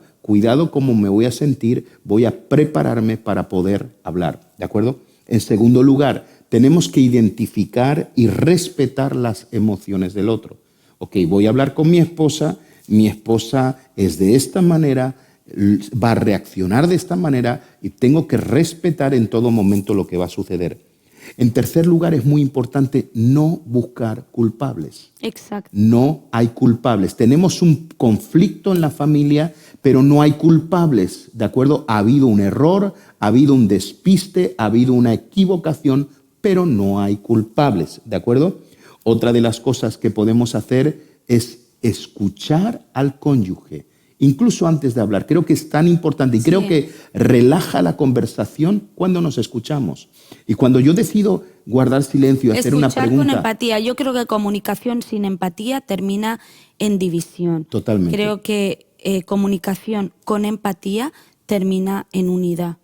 cómo me voy a sentir, voy a prepararme para poder hablar, ¿de acuerdo? En segundo lugar, tenemos que identificar y respetar las emociones del otro. Ok, voy a hablar con mi esposa es de esta manera, va a reaccionar de esta manera y tengo que respetar en todo momento lo que va a suceder. En tercer lugar, es muy importante no buscar culpables. Exacto. No hay culpables. Tenemos un conflicto en la familia, pero no hay culpables, ¿de acuerdo? Ha habido un error, ha habido un despiste, ha habido una equivocación, pero no hay culpables, ¿de acuerdo? Otra de las cosas que podemos hacer es escuchar al cónyuge, incluso antes de hablar. Creo que es tan importante y creo que relaja la conversación cuando nos escuchamos. Y cuando yo decido guardar silencio y hacer una pregunta... Escuchar con empatía. Yo creo que comunicación sin empatía termina en división. Totalmente. Creo que comunicación con empatía termina en unidad.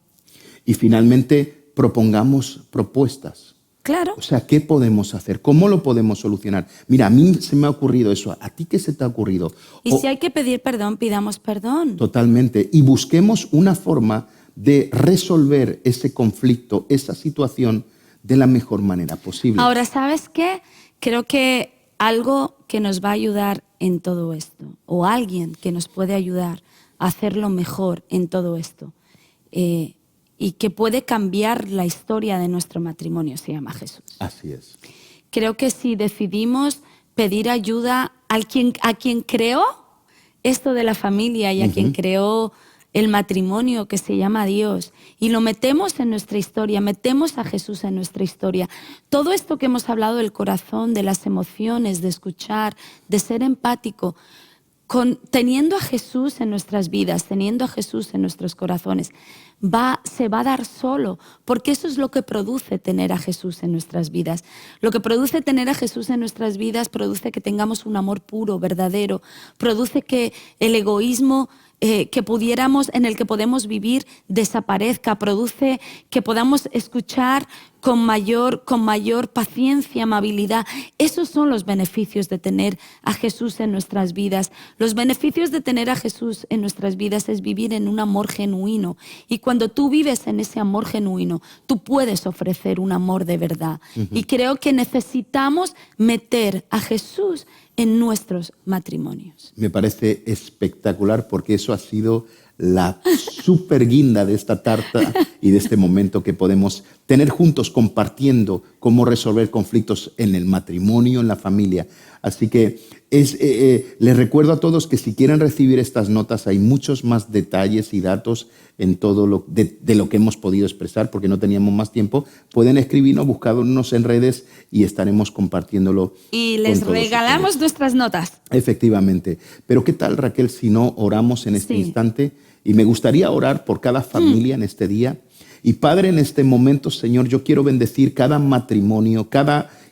Y finalmente propongamos propuestas. Claro. O sea, ¿qué podemos hacer? ¿Cómo lo podemos solucionar? Mira, a mí se me ha ocurrido eso. ¿A ti qué se te ha ocurrido? Y si hay que pedir perdón, pidamos perdón. Totalmente. Y busquemos una forma de resolver ese conflicto, esa situación, de la mejor manera posible. Ahora, ¿sabes qué? Creo que algo que nos va a ayudar en todo esto, o alguien que nos puede ayudar a hacerlo mejor en todo esto, y que puede cambiar la historia de nuestro matrimonio, se llama Jesús. Así es. Creo que si decidimos pedir ayuda a quien creó esto de la familia y a quien creó el matrimonio, que se llama Dios, y lo metemos en nuestra historia, metemos a Jesús en nuestra historia. Todo esto que hemos hablado del corazón, de las emociones, de escuchar, de ser empático, teniendo a Jesús en nuestras vidas, teniendo a Jesús en nuestros corazones, se va a dar solo, porque eso es lo que produce tener a Jesús en nuestras vidas. Lo que produce tener a Jesús en nuestras vidas produce que tengamos un amor puro, verdadero, produce que el egoísmo en el que podemos vivir desaparezca, produce que podamos escuchar con mayor paciencia, amabilidad. Esos son los beneficios de tener a Jesús en nuestras vidas. Los beneficios de tener a Jesús en nuestras vidas es vivir en un amor genuino. Y cuando tú vives en ese amor genuino, tú puedes ofrecer un amor de verdad. Y creo que necesitamos meter a Jesús en nuestros matrimonios. Me parece espectacular porque eso ha sido la super guinda de esta tarta y de este momento que podemos tener juntos compartiendo cómo resolver conflictos en el matrimonio, en la familia. Así que les recuerdo a todos que si quieren recibir estas notas hay muchos más detalles y datos en todo de lo que hemos podido expresar porque no teníamos más tiempo. Pueden escribirnos, buscarnos en redes y estaremos compartiéndolo. Y les regalamos nuestras notas. Efectivamente. Pero ¿qué tal, Raquel, si no oramos en este instante? Y me gustaría orar por cada familia en este día. Y Padre, en este momento, Señor, yo quiero bendecir cada matrimonio,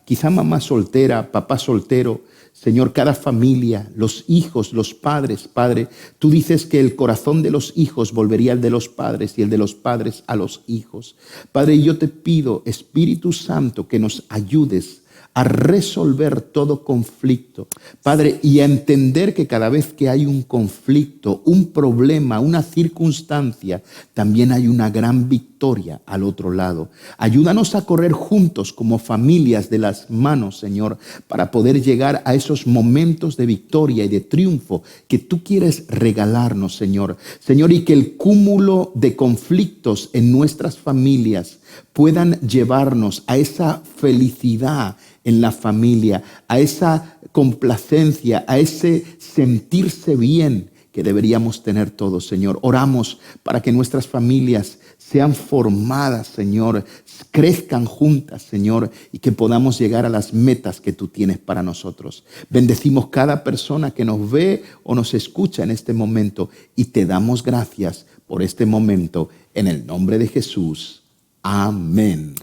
quizá mamá soltera, papá soltero, Señor, cada familia, los hijos, los padres, Padre. Tú dices que el corazón de los hijos volvería al de los padres y el de los padres a los hijos. Padre, yo te pido, Espíritu Santo, que nos ayudes a resolver todo conflicto, Padre, y a entender que cada vez que hay un conflicto, un problema, una circunstancia, también hay una gran victoria al otro lado. Ayúdanos a correr juntos como familias de las manos, Señor, para poder llegar a esos momentos de victoria y de triunfo que tú quieres regalarnos, Señor. Señor, y que el cúmulo de conflictos en nuestras familias puedan llevarnos a esa felicidad en la familia, a esa complacencia, a ese sentirse bien que deberíamos tener todos, Señor. Oramos para que nuestras familias sean formadas, Señor, crezcan juntas, Señor, y que podamos llegar a las metas que tú tienes para nosotros. Bendecimos cada persona que nos ve o nos escucha en este momento y te damos gracias por este momento en el nombre de Jesús. Amén.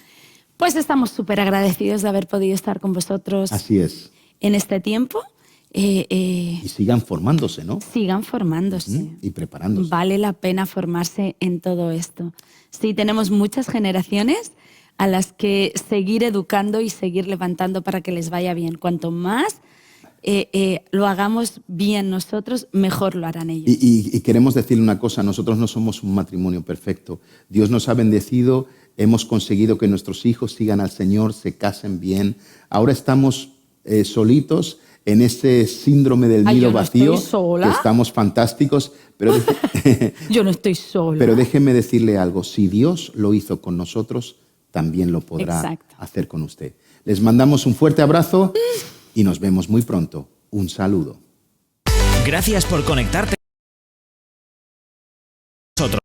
Pues estamos súper agradecidos de haber podido estar con vosotros. Así es. En este tiempo. Y sigan formándose, ¿no? Sigan formándose. Y preparándose. Vale la pena formarse en todo esto. Sí, tenemos muchas generaciones a las que seguir educando y seguir levantando para que les vaya bien. Cuanto más lo hagamos bien nosotros, mejor lo harán ellos. Y queremos decirle una cosa, nosotros no somos un matrimonio perfecto. Dios nos ha bendecido, hemos conseguido que nuestros hijos sigan al Señor, se casen bien. Ahora estamos solitos en ese síndrome del nido vacío. ¿Estoy sola? Que estamos fantásticos, pero yo no estoy sola. Pero déjeme decirle algo, si Dios lo hizo con nosotros, también lo podrá Exacto. hacer con usted. Les mandamos un fuerte abrazo y nos vemos muy pronto. Un saludo. Gracias por conectarte con nosotros.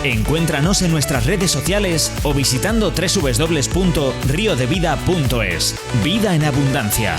Encuéntranos en nuestras redes sociales o visitando www.riodevida.es. Vida en abundancia.